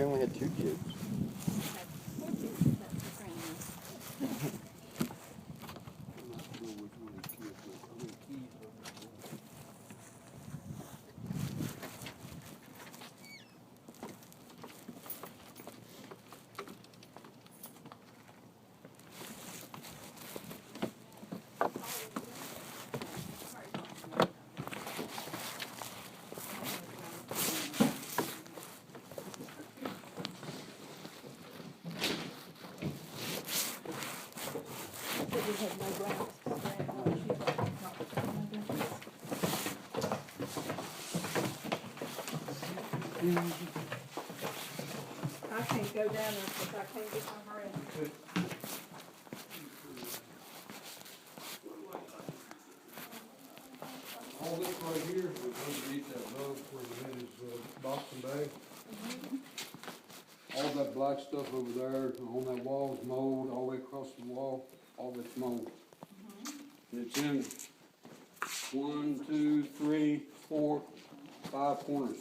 only had 2 kids. I can't go down there because I can't get my breath. All this right here is underneath that rug where the head is Boxing Day. All that black stuff over there on that wall is mold, all the way across the wall, all that's mold. And it's in 1, 2, 3, 4, 5 corners.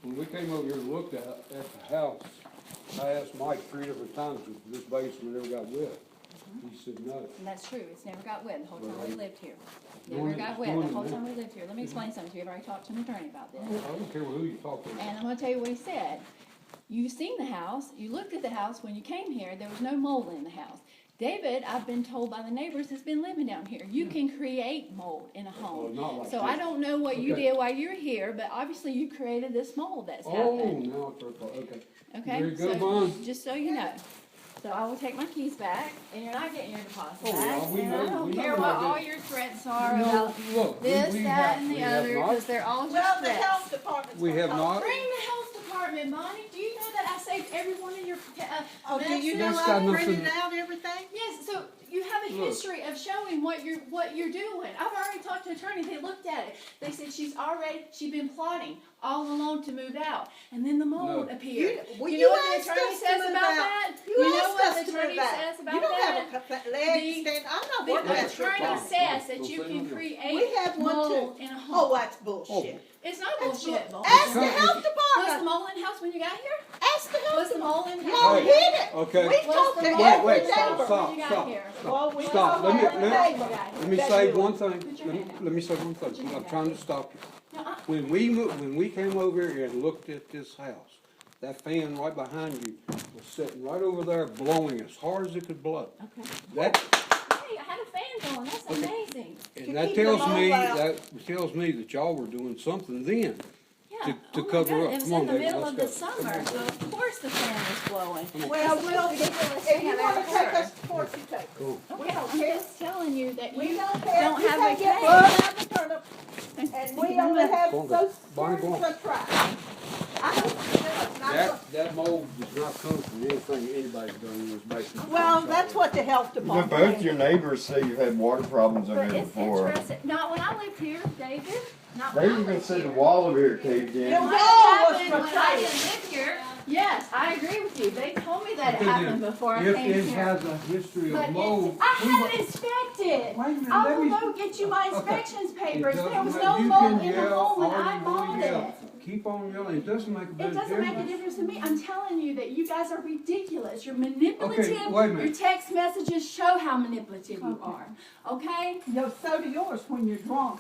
When we came over here and looked at the house, I asked Mike 3 different times if this basement ever got wet. He said no. And that's true, it's never got wet the whole time we lived here. Doing Never it- got wet doing the it whole now. time we lived here. Let me explain something to you. I've already talked to an attorney about this. I don't care who you talk to. And I'm gonna tell you what he said. You seen the house, you looked at the house when you came here, there was no mold in the house. David, I've been told by the neighbors, has been living down here. You can create mold in a home. Not like So this. I don't know what you Okay. did while you were here, but obviously you created this mold that's Oh, happened. now it's okay. Okay? Very good, So, Vaughn. just so you know. So I will take my keys back, and you're not getting your deposit Oh, back. well, we And know- I don't we care know what that. all your threats are No, about look, this, we that, have- and we the have other, not- because they're all just Well, the threats. health department's. We have not. Bring the health department, Bonnie. Do you know that I saved every one of your Oh, do you medicines? know That's got I nothing- printed out everything? Yes, so you have a Look. history of showing what you're doing. I've already talked to an attorney. They looked at it. They said she's been plotting all along to move out, and then the mold No. appeared. Well, you know what asked the attorney us to says move about out. that? You know asked what us the to attorney move out. says about You don't that? have a leg The- stand. I'm not The working at your attorney farm. says that Don't you say can no. create We have one mold too. in a Oh, home. that's bullshit. It's not bullshit. Ask the It's- health Was the department. mold in the house when you got here? Ask the health Was the department. mold in the Y'all house? Hey, hit it. okay. We Was talked the to mold every Wait, in the house neighbor. stop, when you got stop. here? Well, we Stop. know Let me- every let- neighbor. Let me Bet say you one would. thing. Put your hand out. Let me say one Put your thing. I'm hand trying to out. stop you. No, When we came over here and looked at this house, that fan right behind you was sitting right over there blowing as hard as it could blow. Okay. That, Hey, I had a fan going. That's Okay. amazing. and To that keep the tells mold me, out. that tells me that y'all were doing something then. Yeah. To Oh my cover God, up. It was Come on, in the baby, middle let's of the go. summer, Come on. so of course the fan was blowing. Well, It's the we'll, most ridiculous if thing you I've wanna ever take heard. us to court, you take us. Cool. Okay, I'm just telling you that We you don't care. don't You have can't a get case. blood out of the turnip. And we You know only what? have Go on, Social Bonnie, Security go on. to try. I don't care. That mold does not come from anything anybody's done in this basement. Well, that's what the health But department. both your neighbors say you've had water problems over But here it's before. interesting. Not when I lived here, David. Not They when I even lived said the here. wall over here caved in. Yeah. It might wall have was happened when I betrayed. didn't live here. Yes, I agree with you. They told me that it Okay, happened then, before I if came it here. has a history But of mold, I we had wa- it inspected. Wait a minute, I let will me- go get you my Okay. inspections It papers. There doesn't was matter. no You mold can in the yell home when all I you bought want to yell. it. Keep on yelling, it doesn't make a bit It of doesn't make a difference. difference to me. I'm telling you that you guys are ridiculous. You're manipulative. Okay, wait a minute. Your text messages show how manipulative you are. Okay? No, so do yours when you're drunk.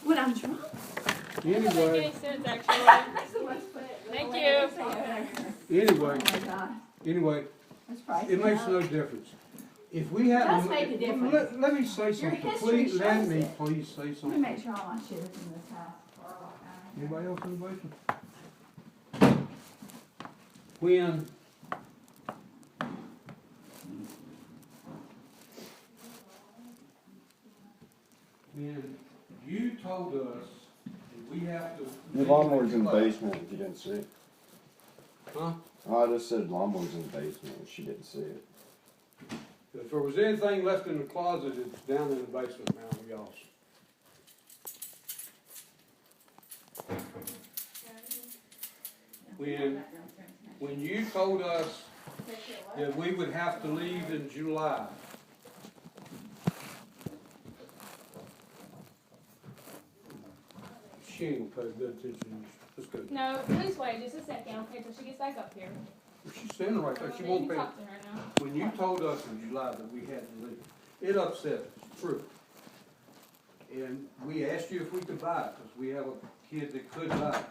When I'm drunk. Anyway, sense, actually. Thank you. anyway, Oh my God. anyway, That's priceless. it makes no difference. If we had. does make a difference. Let me say something, history please, let shows me it. please say Let me something. make sure all my shit is in this house. Anybody else in the basement? When you told us that we have to. The lawnmower's in the basement, if you didn't see it. Huh? Oh, I just said lawnmower's in the basement, and she didn't see it. If there was anything left in the closet, it's down in the basement now, y'all's. when you told us that we would have to leave in July, she ain't gonna pay good attention. Let's go. No, please wait just a second, okay, till she gets back up here. She's standing right there, she Then won't you pay. talk to her now. When you told us in July that we had to leave, it upset us, it's true. And we asked you if we could buy it, because we have a kid that could buy it.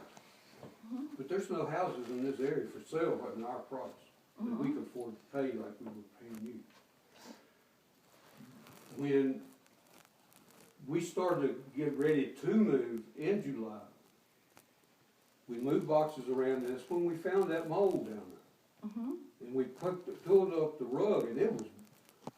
But there's no houses in this area for sale at our price that we could afford to pay like we were paying you. When we started to get ready to move in July, we moved boxes around, and that's when we found that mold down there. And we pulled up the rug, and it was,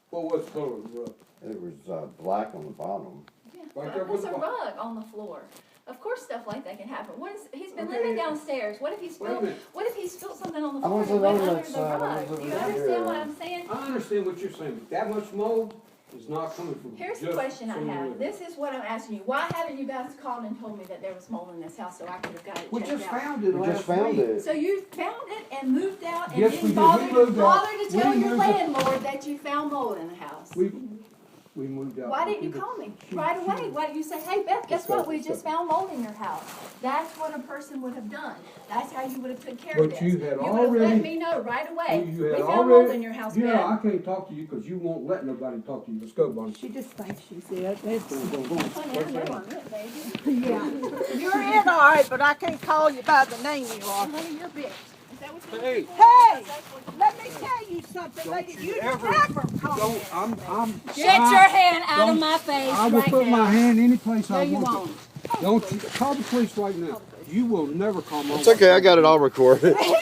what was the color of the rug? It was, black on the bottom. Yeah, Right there there's with a the rug on the floor. Of course, stuff like that can happen. He's been Okay. living downstairs. What if he Wait a spilled? minute. What if he spilled something on the I floor wasn't and went on that under the side, I rug? was Do you over understand here. what I'm saying? I understand what you're saying, but that much mold is not coming from Here's the just question I from the have. living. This is what I'm asking you. Why haven't you guys called and told me that there was mold in this house so I could have got it We checked just out? found it We last just found week. it. So you found it and moved out and Yes, we didn't did. bother, We moved out. bother to tell We your moved out. landlord that you found mold in the house? We moved out. Why didn't you call me right away? Why didn't you say, hey, Beth, guess what? We just found mold in your house. That's what a person would have done. That's how you would have took care of But this. you had would have already- let me know right away. You We had found already- mold in your house, Yeah, I Beth. can't talk to you because you won't let nobody talk to you. Let's go, Bonnie. She just thinks she's it. It's, Honey, I know I'm it, baby. yeah. You're in all right, but I can't call you by the name you are. Honey, you're big. Is that what you Hey, Hey, let me tell you something, lady. you You ever- never call me. don't, I'm. Get your hand out of my face I will right put my now. hand any place No, I you want won't. to. Don't you, call the police right now. You will never call my wife. It's okay, I got it all recorded. Here,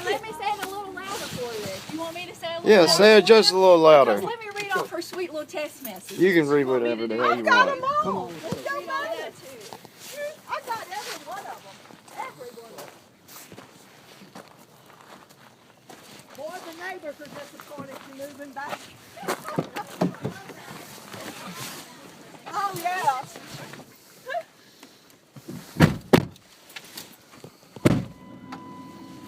let me say it a little louder for you. If you want me to say it a little Yeah, louder say it for just a you, little louder. because let me read off her sweet little text message. You can read want me whatever to the do hell it? you I've got want. them all. Come on. Let's go, Read all buddy. that too. I got every one of them. Every one of them. Boy, the neighbors are disappointed you're moving back. Oh, yeah.